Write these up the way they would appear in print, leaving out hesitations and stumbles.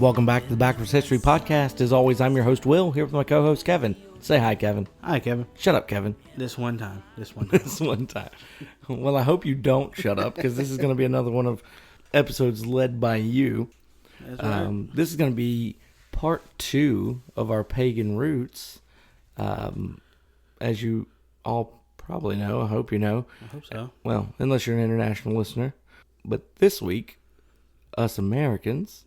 Welcome back to the Backwards History Podcast. As always, I'm your host, Will, here with my co-host, Kevin. Say hi, Kevin. Hi, Kevin. Shut up, Kevin. This one time. This one time. Well, I hope you don't shut up, because this is going to be another one of episodes led by you. That's right. This is going to be part 2 of our pagan roots. As you all probably know, I hope you know. I hope so. Well, unless you're an international listener. But this week, us Americans,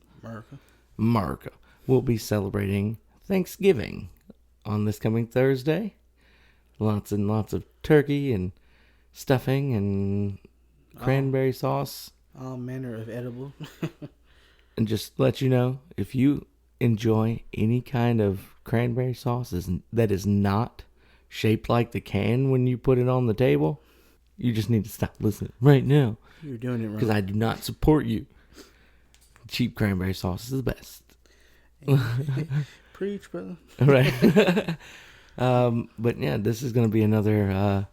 America, will be celebrating Thanksgiving on this coming Thursday. Lots and lots of turkey and stuffing and cranberry sauce. All manner of edible. And just let you know, if you enjoy any kind of cranberry sauce that is not shaped like the can when you put it on the table, you just need to stop listening right now. You're doing it wrong. Because I do not support you. Cheap cranberry sauce is the best. Preach, brother. Right. But yeah, this is going to be another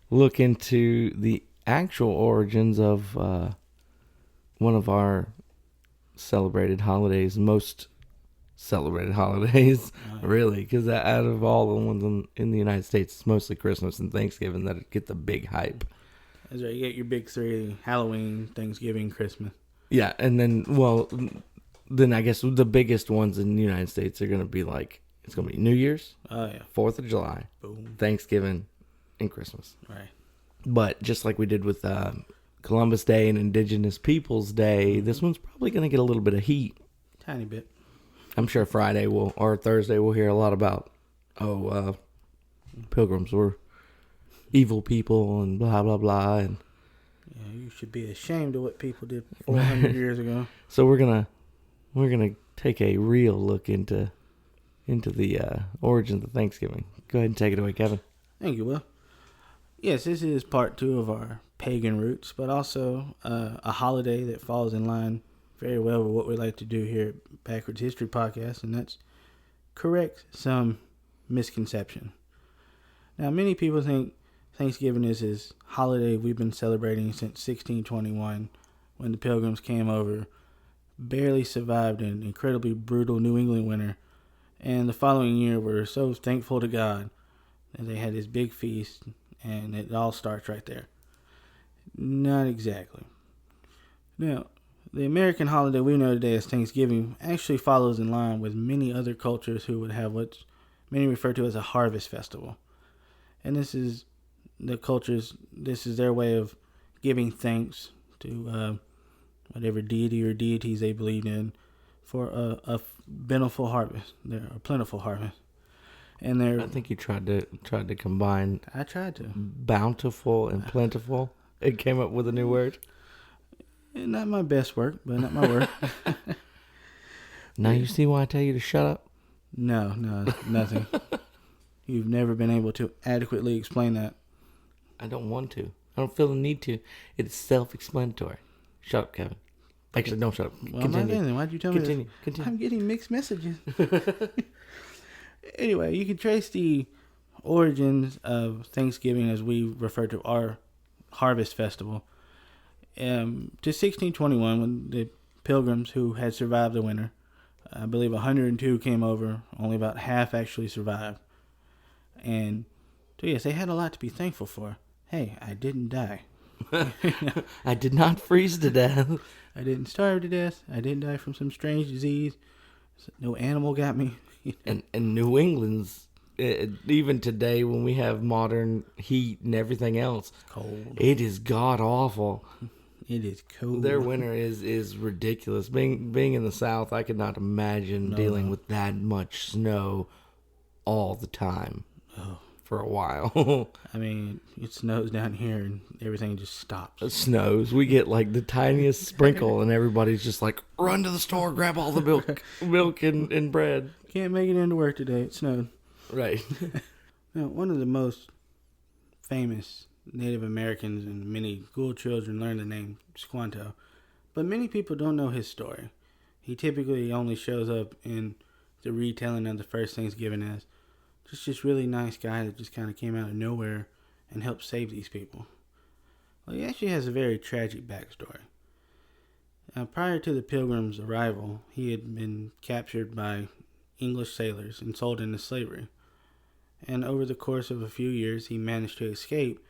look into the actual origins of one of our celebrated holidays, most celebrated holidays, really, because out of all the ones in the United States, it's mostly Christmas and Thanksgiving that get the big hype. That's right. You get your big three: Halloween, Thanksgiving, Christmas. Yeah, and then I guess the biggest ones in the United States are going to be it's going to be New Year's, 4th of July, boom, Thanksgiving, and Christmas. Right. But just like we did with Columbus Day and Indigenous Peoples Day, this one's probably going to get a little bit of heat. Tiny bit. I'm sure Friday or Thursday we'll hear a lot about, Pilgrims were evil people and blah, blah, blah. And yeah, you should be ashamed of what people did 400 years ago. So we're gonna take a real look into the origins of Thanksgiving. Go ahead and take it away, Kevin. Thank you, Will. Yes, this is part 2 of our pagan roots, but also a holiday that falls in line very well with what we like to do here at Backwards History Podcast, and that's correct some misconception. Now, many people think Thanksgiving is this holiday we've been celebrating since 1621, when the Pilgrims came over, barely survived an incredibly brutal New England winter, and the following year were so thankful to God that they had this big feast, and it all starts right there. Not exactly. Now, the American holiday we know today as Thanksgiving actually follows in line with many other cultures who would have what many refer to as a harvest festival. And this is their way of giving thanks to whatever deity or deities they believed in for a plentiful harvest. A plentiful harvest. And I think you tried to combine. I tried to. Bountiful and plentiful. It came up with a new word. Not my best work, but not my work. Now you see why I tell you to shut up? No, nothing. You've never been able to adequately explain that. I don't want to. I don't feel the need to. It's self-explanatory. Shut up, Kevin. Actually, don't shut up. Well, continue. Why'd you tell me this? Continue. I'm getting mixed messages. Anyway, you can trace the origins of Thanksgiving, as we refer to our harvest festival, to 1621, when the Pilgrims who had survived the winter, I believe 102 came over, only about half actually survived. And so yes, they had a lot to be thankful for. Hey, I didn't die. I did not freeze to death. I didn't starve to death. I didn't die from some strange disease. No animal got me. And New England's, even today when we have modern heat and everything else, it's cold. It is god awful. It is cold. Their winter is ridiculous. Being in the South, I could not imagine dealing with that much snow all the time. For a while. I mean, it snows down here and everything just stops. It snows. We get the tiniest sprinkle and everybody's just run to the store, grab all the milk and bread. Can't make it into work today. It snowed. Right. Now, one of the most famous Native Americans, and many school children learn the name Squanto, but many people don't know his story. He typically only shows up in the retelling of the first Thanksgiving as just this really nice guy that just kind of came out of nowhere and helped save these people. Well, he actually has a very tragic backstory. Prior to the Pilgrim's arrival, he had been captured by English sailors and sold into slavery. And over the course of a few years, he managed to escape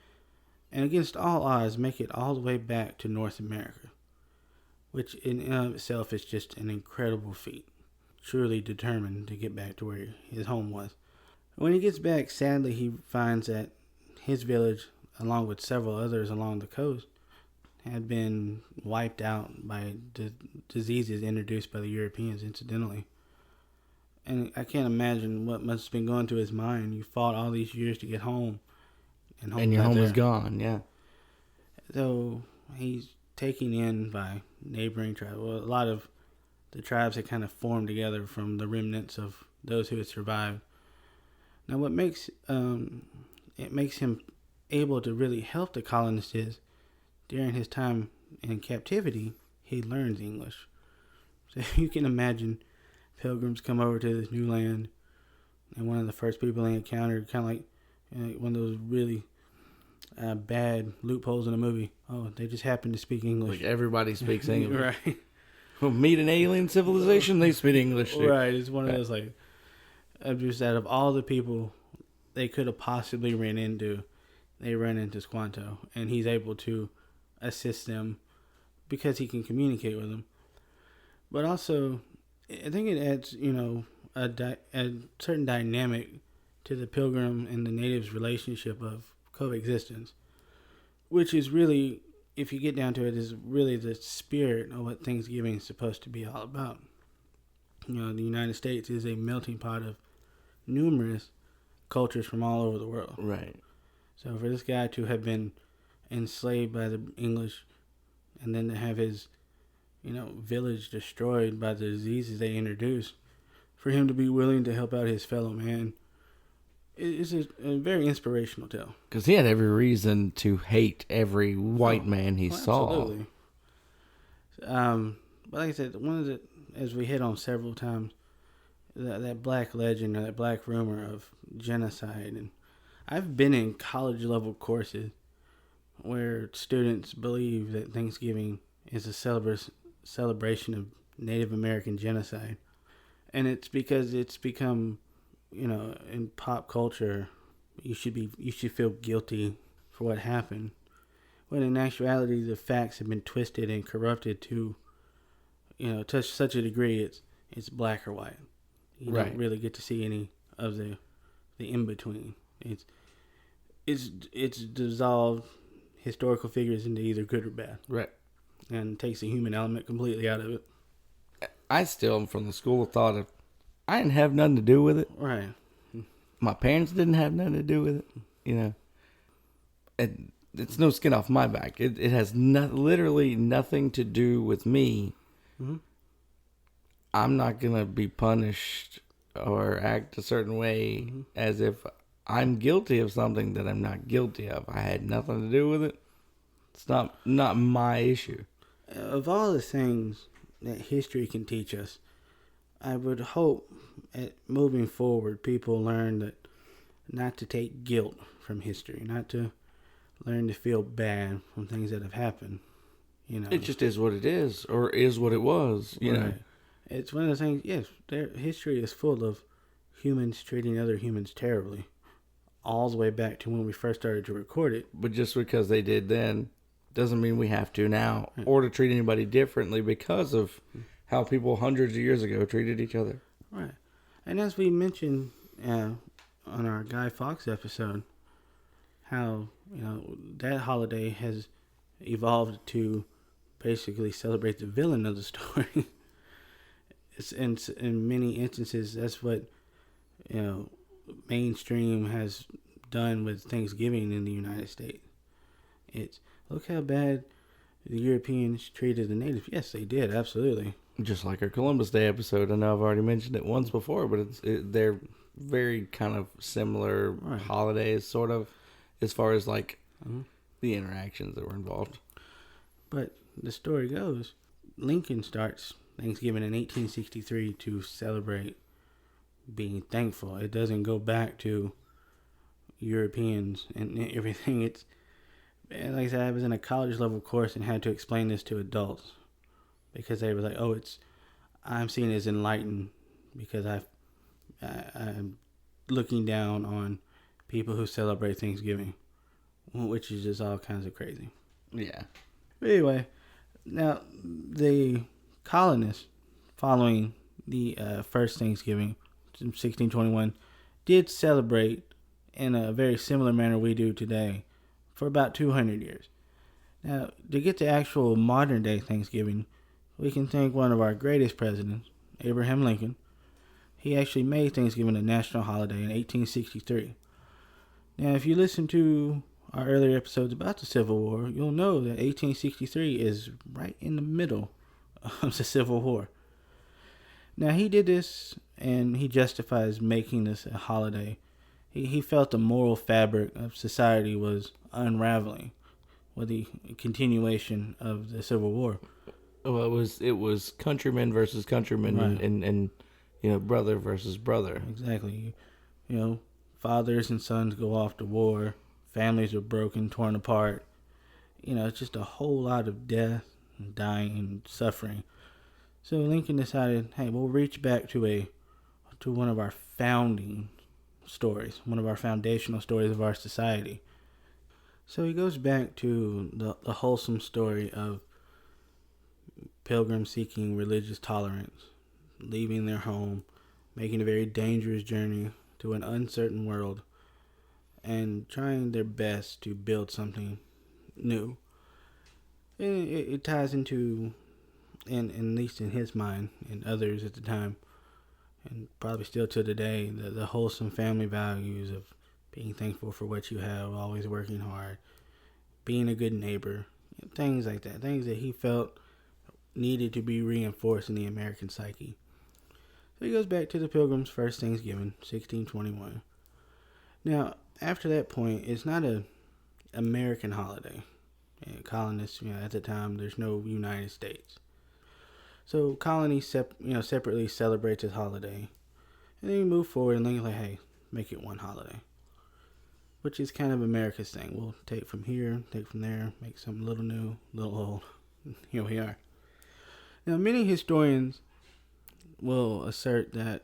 and, against all odds, make it all the way back to North America, which in and of itself is just an incredible feat. Truly determined to get back to where his home was. When he gets back, sadly, he finds that his village, along with several others along the coast, had been wiped out by diseases introduced by the Europeans incidentally. And I can't imagine what must have been going through his mind. You fought all these years to get home, And your home is gone, yeah. So he's taken in by neighboring tribes. Well, a lot of the tribes had kind of formed together from the remnants of those who had survived. Now, what makes it makes him able to really help the colonists is during his time in captivity, he learns English. So you can imagine pilgrims come over to this new land, and one of the first people they encountered, kind of like one of those really bad loopholes in a movie. Oh, they just happen to speak English. Like everybody speaks English. Right. Well, meet an alien civilization, they speak English too. Right. It's one of those like, just out of all the people they could have possibly ran into, they ran into Squanto, and he's able to assist them because he can communicate with them. But also, I think it adds, a certain dynamic to the pilgrim and the natives' relationship of coexistence, which is really, if you get down to it, is really the spirit of what Thanksgiving is supposed to be all about. The United States is a melting pot of numerous cultures from all over the world. Right. So for this guy to have been enslaved by the English and then to have his, village destroyed by the diseases they introduced, for him to be willing to help out his fellow man, is a very inspirational tale. Because he had every reason to hate every white man he saw. Absolutely. But like I said, as we hit on several times, that black legend or that black rumor of genocide. And I've been in college level courses where students believe that Thanksgiving is a celebration of Native American genocide. And it's because it's become, in pop culture, you should feel guilty for what happened. When in actuality, the facts have been twisted and corrupted to such a degree it's black or white. You don't really get to see any of the in between. It's dissolved historical figures into either good or bad. Right. And takes the human element completely out of it. I still am from the school of thought of I didn't have nothing to do with it. Right. My parents didn't have nothing to do with it. It's no skin off my back. It has literally nothing to do with me. Mm-hmm. I'm not going to be punished or act a certain way as if I'm guilty of something that I'm not guilty of. I had nothing to do with it. It's not my issue. Of all the things that history can teach us, I would hope at moving forward people learn that not to take guilt from history, not to learn to feel bad from things that have happened. It just is what it is, or is what it was. You know, it's one of the things. Yes, history is full of humans treating other humans terribly, all the way back to when we first started to record it. But just because they did then doesn't mean we have to now, or to treat anybody differently because of how people hundreds of years ago treated each other. Right. And as we mentioned on our Guy Fawkes episode, how that holiday has evolved to basically celebrate the villain of the story. In many instances, that's what mainstream has done with Thanksgiving in the United States. It's look how bad the Europeans treated the natives. Yes, they did, absolutely. Just like our Columbus Day episode. I know I've already mentioned it once before, but they're very kind of similar holidays, sort of, as far as like the interactions that were involved. But the story goes, Lincoln starts Thanksgiving in 1863 to celebrate being thankful. It doesn't go back to Europeans and everything. It's like I said, I was in a college level course and had to explain this to adults. because they were like, oh, I'm seen as enlightened because I'm looking down on people who celebrate Thanksgiving, which is just all kinds of crazy. Yeah. But anyway, now the colonists, following the first Thanksgiving, 1621, did celebrate in a very similar manner we do today for about 200 years. Now, to get to actual modern day Thanksgiving, we can thank one of our greatest presidents, Abraham Lincoln. He actually made Thanksgiving a national holiday in 1863. Now, if you listen to our earlier episodes about the Civil War, you'll know that 1863 is right in the middle of the Civil War. Now, he did this, and he justifies making this a holiday. He felt the moral fabric of society was unraveling with the continuation of the Civil War. Well, it was countrymen versus countrymen, Right. and brother versus brother. Exactly. Fathers and sons go off to war. Families are broken, torn apart. It's just a whole lot of death, and dying, and suffering. So Lincoln decided, hey, we'll reach back to one of our founding stories, one of our foundational stories of our society. So he goes back to the wholesome story of pilgrims seeking religious tolerance, leaving their home, making a very dangerous journey to an uncertain world, and trying their best to build something new. And it ties into, and at least in his mind and others at the time, and probably still to today, the wholesome family values of being thankful for what you have, always working hard, being a good neighbor, things like that, things that he felt needed to be reinforced in the American psyche. So he goes back to the Pilgrims' first Thanksgiving, 1621. Now, after that point, it's not an American holiday. Colonists, at the time, there's no United States. So colonies, separately celebrate this holiday. And then you move forward and Lincoln's like, hey, make it one holiday. Which is kind of America's thing. We'll take from here, take from there, make something a little new, a little old. Here we are. Now, many historians will assert that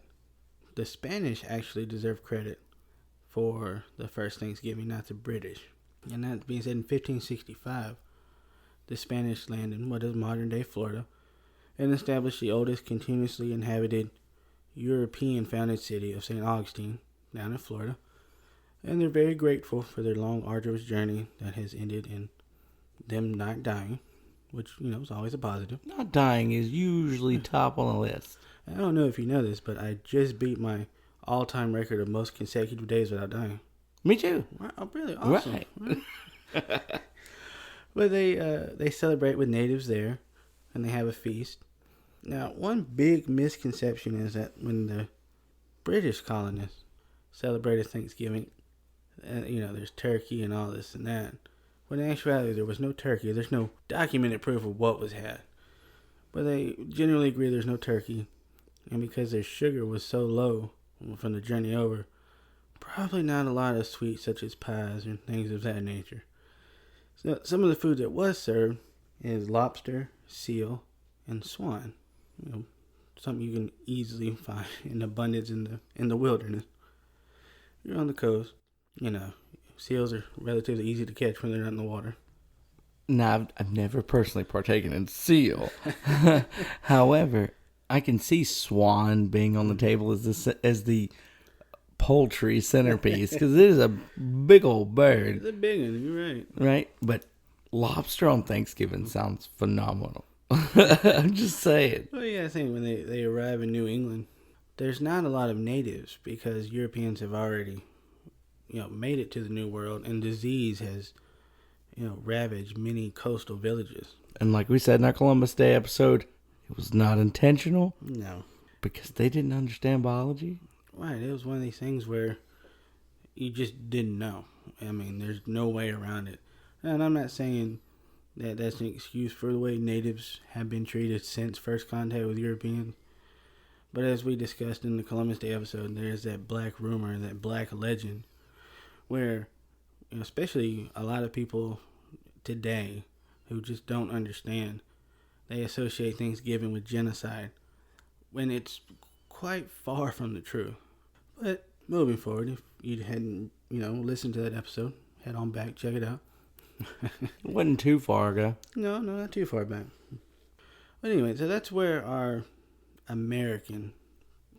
the Spanish actually deserve credit for the first Thanksgiving, not the British. And that being said, in 1565, the Spanish landed in what is modern-day Florida and established the oldest continuously inhabited European-founded city of St. Augustine down in Florida. And they're very grateful for their long, arduous journey that has ended in them not dying, which, is always a positive. Not dying is usually top on the list. I don't know if you know this, but I just beat my all-time record of most consecutive days without dying. Me too. Wow, oh, really? Awesome. Right. But they celebrate with natives there, and they have a feast. Now, one big misconception is that when the British colonists celebrated Thanksgiving, there's turkey and all this and that. When in actuality, there was no turkey. There's no documented proof of what was had. But they generally agree there's no turkey. And because their sugar was so low from the journey over, probably not a lot of sweets such as pies and things of that nature. So some of the food that was served is lobster, seal, and swan. Something you can easily find in abundance in the wilderness. You're on the coast. Seals are relatively easy to catch when they're not in the water. Now, I've never personally partaken in seal. However, I can see swan being on the table as the poultry centerpiece because it is a big old bird. It's a big one, you're right. Right? But lobster on Thanksgiving sounds phenomenal. I'm just saying. Well, yeah, I think when they arrive in New England, there's not a lot of natives because Europeans have already, made it to the New World, and disease has, ravaged many coastal villages. And like we said in our Columbus Day episode, it was not intentional. No. Because they didn't understand biology. Right. It was one of these things where you just didn't know. I mean, there's no way around it. And I'm not saying that that's an excuse for the way natives have been treated since first contact with Europeans. But as we discussed in the Columbus Day episode, there's that black rumor, that black legend, where, especially a lot of people today who just don't understand they associate Thanksgiving with genocide when it's quite far from the truth. But moving forward, if you hadn't, listened to that episode, head on back, check it out. It wasn't too far ago. No, not too far back. But anyway, so that's where our American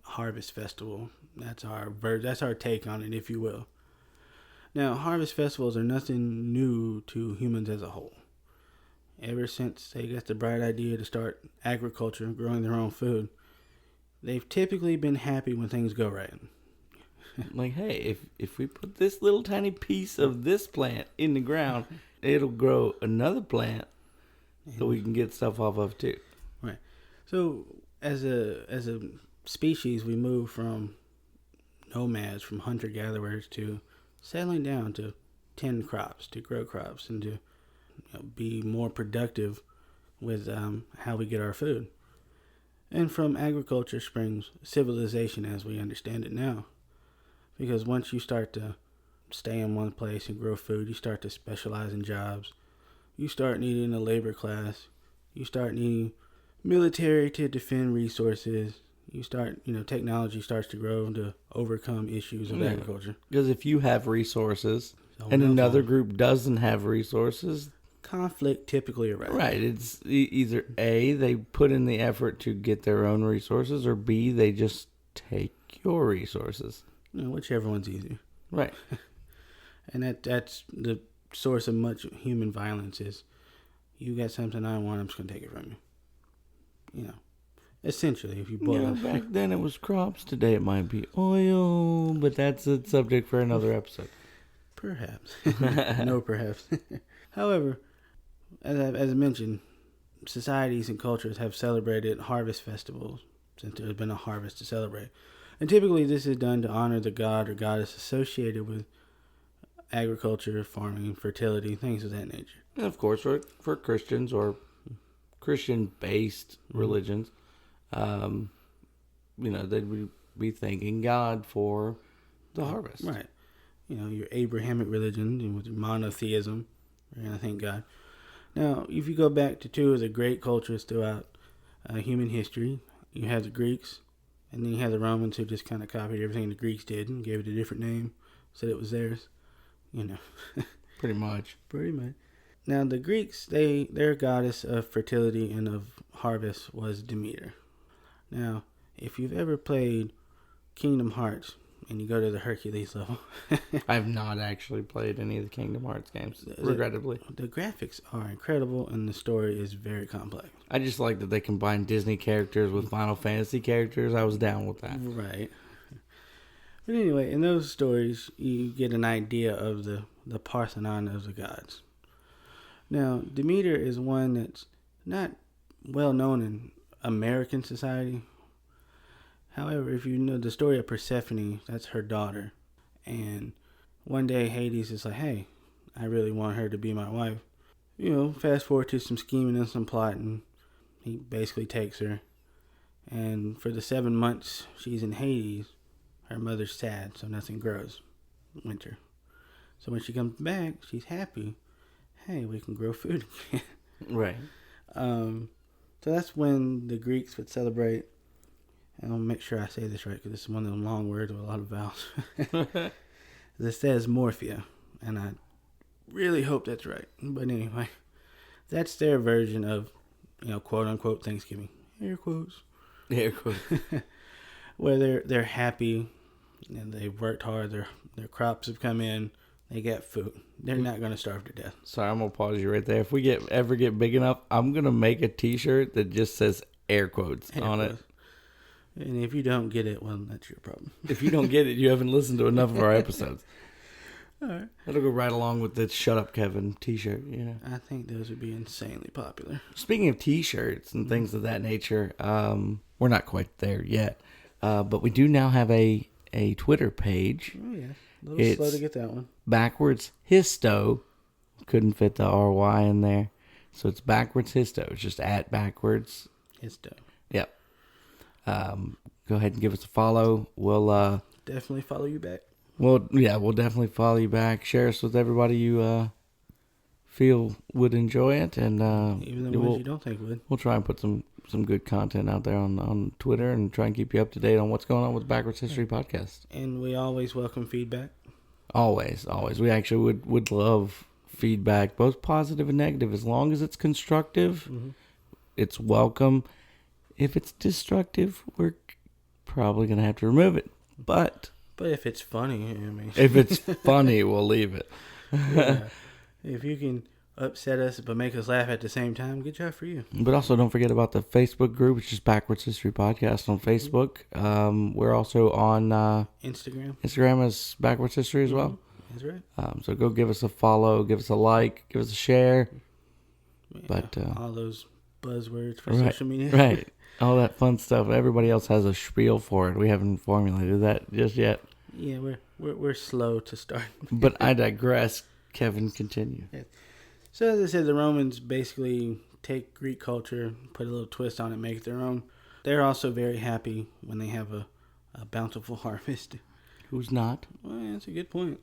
Harvest Festival, that's our take on it, if you will. Now, harvest festivals are nothing new to humans as a whole. Ever since they got the bright idea to start agriculture, growing their own food, they've typically been happy when things go right. Like, hey, if we put this little tiny piece of this plant in the ground, it'll grow another plant that we can get stuff off of too. Right. So as a species, we move from nomads, from hunter-gatherers, to settling down to tend crops, to grow crops, and to be more productive with how we get our food. And from agriculture springs civilization as we understand it now. Because once you start to stay in one place and grow food, you start to specialize in jobs. You start needing a labor class. You start needing military to defend resources. You start, technology starts to grow to overcome issues of agriculture. Because if you have resources and another group doesn't have resources, conflict typically arises. Right. It's either A, they put in the effort to get their own resources, or B, they just take your resources. Whichever one's easier. Right. And that's the source of much human violence is, you got something I want, I'm just going to take it from you. Essentially, if you boil it. Back then it was crops. Today it might be oil, but that's a subject for another episode. Perhaps. No, perhaps. However, as I mentioned, societies and cultures have celebrated harvest festivals since there's been a harvest to celebrate. And typically this is done to honor the god or goddess associated with agriculture, farming, fertility, things of that nature. And of course, for Christians or Christian-based religions, they'd be thanking God for the harvest. Right. Your Abrahamic religion with monotheism, you're going to thank God. Now, if you go back to two of the great cultures throughout human history, you have the Greeks, and then you have the Romans who just kind of copied everything the Greeks did and gave it a different name, said it was theirs. Pretty much. Pretty much. Now, the Greeks, their goddess of fertility and of harvest was Demeter. Now, if you've ever played Kingdom Hearts and you go to the Hercules level... I have not actually played any of the Kingdom Hearts games, regrettably. The graphics are incredible and the story is very complex. I just like that they combine Disney characters with Final Fantasy characters. I was down with that. Right. But anyway, in those stories, you get an idea of the Parthenon of the gods. Now, Demeter is one that's not well known in American society. However, if you know the story of Persephone, that's her daughter. And one day Hades is like, hey, I really want her to be my wife. Fast forward to some scheming and some plotting. He basically takes her. And for the 7 months she's in Hades, her mother's sad, so nothing grows. Winter. So when she comes back, she's happy. Hey, we can grow food again. Right. So that's when the Greeks would celebrate. And I'll make sure I say this right, because this is one of them long words with a lot of vowels. It says Morphia, and I really hope that's right. But anyway, that's their version of, quote unquote Thanksgiving. Air quotes. Air quotes. Where they're happy and they've worked hard. Their crops have come in. They get food. They're not going to starve to death. Sorry, I'm going to pause you right there. If we ever get big enough, I'm going to make a t-shirt that just says air quotes on it. And if you don't get it, well, that's your problem. If you don't get it, you haven't listened to enough of our episodes. All right. That'll go right along with the Shut Up Kevin t-shirt. I think those would be insanely popular. Speaking of t-shirts and things of that nature, we're not quite there yet. But we do now have a Twitter page. Oh, yeah. A little slow to get that one. Backwards Histo. Couldn't fit the RY in there. So it's Backwards Histo. It's just at Backwards Histo. Yep. Go ahead and give us a follow. We'll definitely follow you back. We'll definitely follow you back. Share us with everybody you feel would enjoy it, and Even the ones you don't think would. We'll try and put some good content out there on Twitter and try and keep you up to date on what's going on with the Backwards History Podcast. And we always welcome feedback. Always. We actually would love feedback, both positive and negative, as long as it's constructive. Mm-hmm. It's welcome. If it's destructive, we're probably gonna have to remove it. But if it's funny, I mean, if it's funny, we'll leave it. Yeah. If you can upset us but make us laugh at the same time, good job for you. But also don't forget about the Facebook group, which is Backwards History Podcast on Facebook. We're also on Instagram. Instagram is Backwards History as well. That's right. So go give us a follow, give us a like, give us a share. Yeah, but all those buzzwords for social media. Right. All that fun stuff. Everybody else has a spiel for it. We haven't formulated that just yet. Yeah, we're slow to start. But I digress. Kevin, continue. Yeah. So as I said, the Romans basically take Greek culture, put a little twist on it, make it their own. They're also very happy when they have a bountiful harvest. Who's not? Well, that's a good point.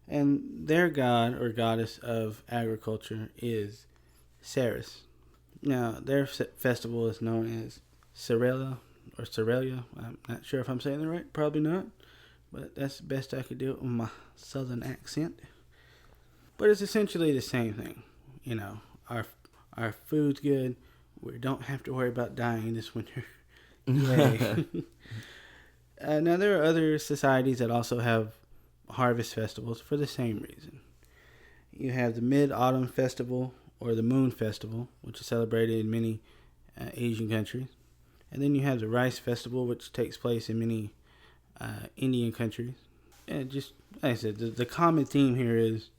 And their god or goddess of agriculture is Ceres. Now, their festival is known as Cerelia or Cerelia. I'm not sure if I'm saying that right. Probably not. But that's the best I could do with my southern accent. But it's essentially the same thing. You know, our food's good. We don't have to worry about dying this winter. Yay. Now, there are other societies that also have harvest festivals for the same reason. You have the Mid-Autumn Festival or the Moon Festival, which is celebrated in many Asian countries. And then you have the Rice Festival, which takes place in many Indian countries. And just, like I said, the common theme here is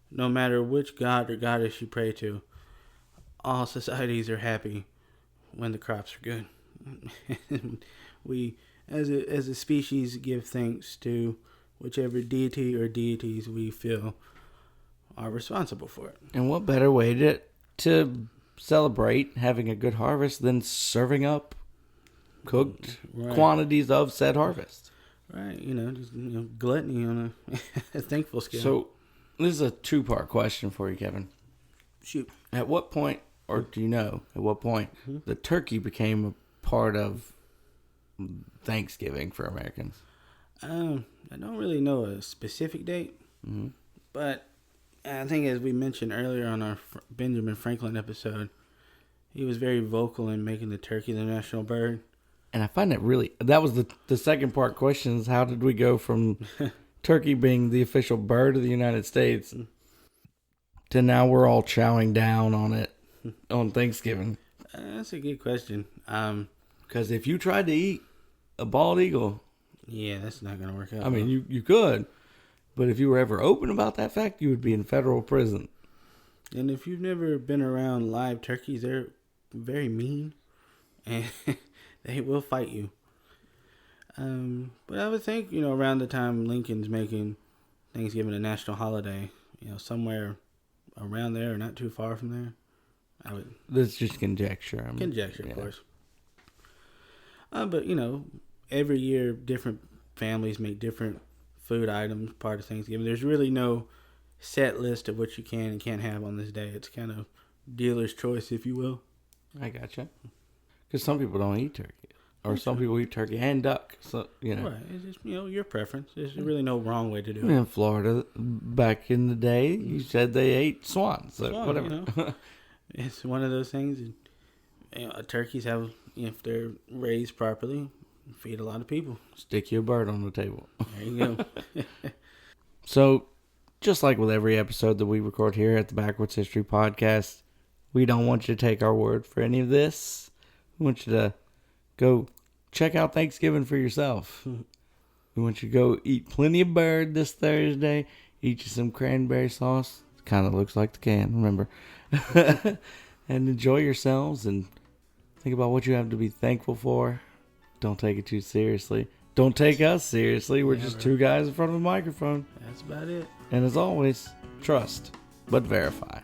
no matter which god or goddess you pray to, all societies are happy when the crops are good. We, as a species, give thanks to whichever deity or deities we feel are responsible for it. And what better way to celebrate having a good harvest than serving up cooked quantities of said harvest? Right, just gluttony on a thankful scale. So, this is a two-part question for you, Kevin. Shoot. At what point, or do you know at what point, the turkey became a part of Thanksgiving for Americans? I don't really know a specific date, but I think as we mentioned earlier on our Benjamin Franklin episode, he was very vocal in making the turkey the national bird. And I find that was the second part question is how did we go from turkey being the official bird of the United States to now we're all chowing down on it on Thanksgiving? That's a good question. Because if you tried to eat a bald eagle... Yeah, that's not going to work out. I mean, you could, but if you were ever open about that fact, you would be in federal prison. And if you've never been around live turkeys, they're very mean, and they will fight you. But I would think, around the time Lincoln's making Thanksgiving a national holiday, somewhere around there or not too far from there, I would... That's just conjecture. Conjecture, of course. But, every year, different families make different food items part of Thanksgiving. There's really no set list of what you can and can't have on this day. It's kind of dealer's choice, if you will. I gotcha. Because some people don't eat turkey. Or some people eat turkey and duck. So, Right. It's just, your preference. There's really no wrong way to do it. In Florida, back in the day, you said they ate swans. So whatever. It's one of those things. Turkeys have, if they're raised properly, feed a lot of people. Stick you a bird on the table. There you go. So, just like with every episode that we record here at the Backwards History Podcast, we don't want you to take our word for any of this. We want you to go check out Thanksgiving for yourself. We want you to go eat plenty of bird this Thursday. Eat you some cranberry sauce. Kind of looks like the can, remember. And enjoy yourselves and think about what you have to be thankful for. Don't take it too seriously. Don't take us seriously. We're just two guys in front of a microphone. That's about it. And as always, trust, but verify.